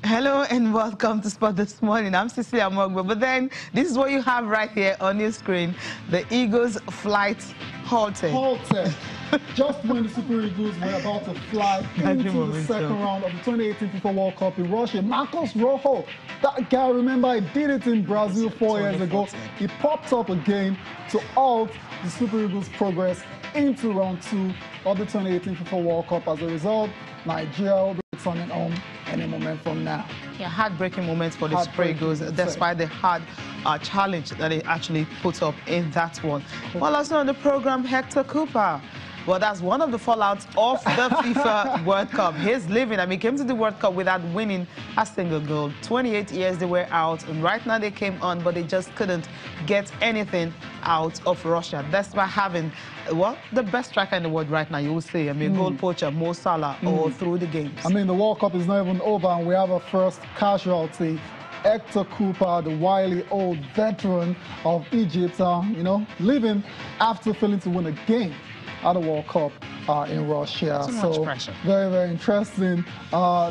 Hello and welcome to Sport This Morning. I'm Cecilia Mogbe, but then this is what you have right here on your screen. The Eagles' flight halted. Just when the Super Eagles were about to fly into the second round of the 2018 FIFA World Cup in Russia, Marcos Rojo, that guy, remember, he did it in Brazil 4 years ago. He popped up again to halt the Super Eagles' progress into round 2 of the 2018 FIFA World Cup. As a result, Nigeria will be returning home any moment from now. Yeah, heartbreaking moments for the Super Eagles, despite the hard challenge that they actually put up in that one. Well, also on the program, Hector Cooper. Well, that's one of the fallouts of the FIFA World Cup. He's leaving. I mean, came to the World Cup without winning a single goal. 28 years they were out, and right now they came on, but they just couldn't get anything out of Russia. That's by having, well, the best striker in the world right now, you would say. I mean, goal poacher, Mo Salah, all through the games. I mean, the World Cup is not even over, and we have a first casualty. Hector Cooper, the wily old veteran of Egypt, leaving after failing to win a game at the World Cup in Russia. Too much pressure. Very, very interesting.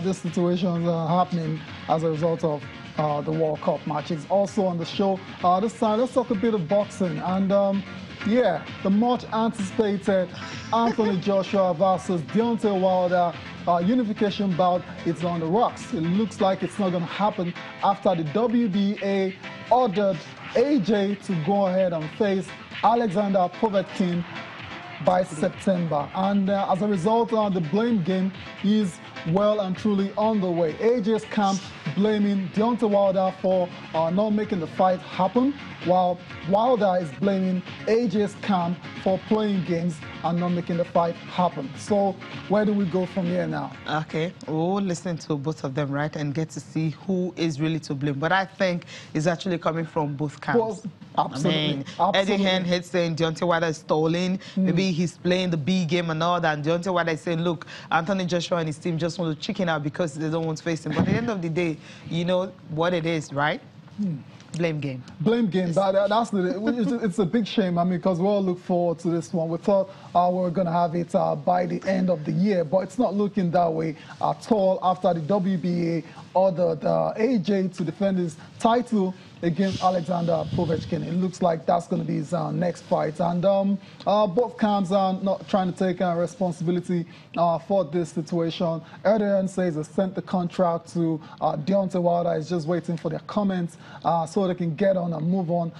This situation happening as a result of the World Cup matches. Also on the show this time, let's talk a bit of boxing. And yeah, the much anticipated Anthony Joshua versus Deontay Wilder unification bout is on the rocks. It looks like it's not going to happen after the WBA ordered AJ to go ahead and face Alexander Povetkin by September. And as a result, the blame game is well and truly on the way. AJ's camp blaming Deontay Wilder for not making the fight happen, while Wilder is blaming AJ's camp for playing games and not making the fight happen. So where do we go from here now? Okay, we'll listen to both of them, right, and get to see who is really to blame. But I think it's actually coming from both camps. Well, absolutely. I mean, Eddie Hearn is saying Deontay Wilder is stalling. Maybe he's playing the B game and all that. And Deontay Wilder is saying, look, Anthony Joshua and his team just want to chicken out because they don't want to face him. But at the end of the day, you know what it is, right? Blame game. Blame game. It's a big shame. I mean, because we all look forward to this one. We thought we were going to have it by the end of the year, but it's not looking that way at all after the WBA ordered AJ to defend his title against Alexander Povetkin. It looks like that's going to be his next fight. And both camps are not trying to take responsibility for this situation. Erdogan says they sent the contract to Deontay Wilder. Is just waiting for their comments so they can get on and move on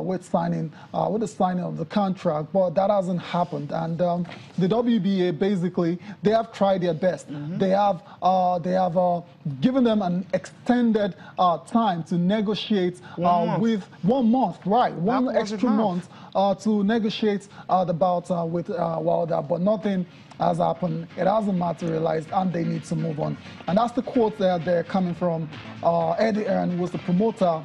with the signing of the contract. But that hasn't happened. And the WBA, basically, they have tried their best. They have given them an extended time to negotiate with 1 month, right? One extra month to negotiate the bout with Wilder, but nothing has happened. It hasn't materialized, and they need to move on. And that's the quote there coming from Eddie Hearn, who was the promoter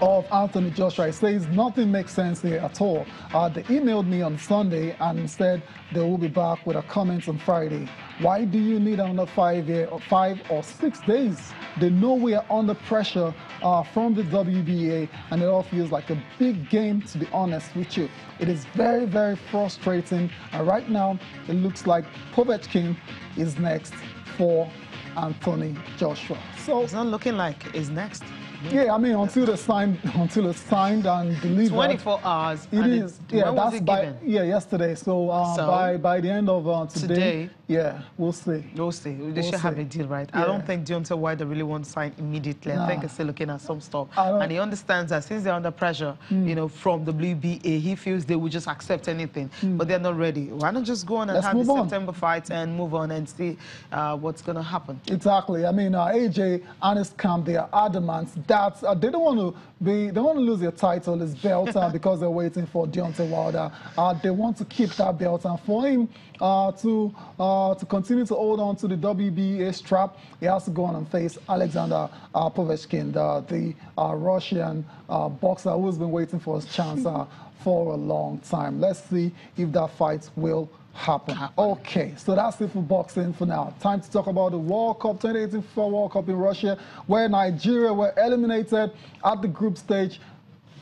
of Anthony Joshua. He says nothing makes sense here at all. They emailed me on Sunday and said they will be back with a comment on Friday. Why do you need another 5 or 6 days? They know we are under pressure from the WBA, and it all feels like a big game, to be honest with you. It is very, very frustrating. And right now, it looks like Povetkin is next for Anthony Joshua. So it's not looking like it's next. Yeah, I mean, until it's signed and delivered. 24 hours. It is. Yeah, that's by yesterday. So, by the end of today, yeah, we'll see. We'll see. They should have a deal, right? Yeah. I don't think Deontay Wilder really wants to sign immediately. I think he's still looking at some stuff, and he understands that since they're under pressure, you know, from the WBA, he feels they will just accept anything, but they're not ready. Why not just go on and have the September fight and move on and see what's going to happen? Exactly. I mean, AJ and his camp, they are adamant that they don't want to lose their title, his belt, because they're waiting for Deontay Wilder. They want to keep that belt, and for him to continue to hold on to the WBA strap, he has to go on and face Alexander Povetkin, the Russian boxer who's been waiting for his chance for a long time. Let's see if that fight will happen. Okay, so that's it for boxing for now. Time to talk about the World Cup, 2018 FIFA World Cup in Russia, where Nigeria were eliminated at the group stage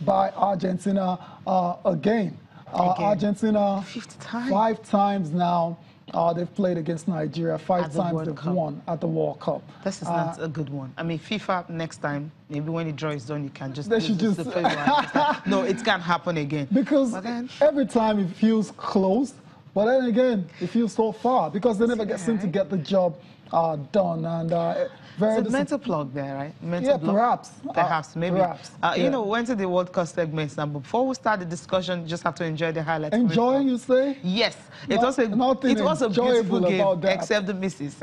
by Argentina again. Argentina 50 times. 5 times now they've played against Nigeria. 5 times they've won at the World Cup. This is not a good one. I mean, FIFA next time, maybe when the draw is done, you can just... They should just... No, it can't happen again. Because every time it feels close, but then again, it feels so far because they never seem to get the job done. And it's a mental plug there, right? Mental plug. Perhaps, maybe. Perhaps. You know, went to the World Cup segments now. Before we start the discussion, you just have to enjoy the highlights. Enjoying, you say? Yes. It was a beautiful game, except the misses.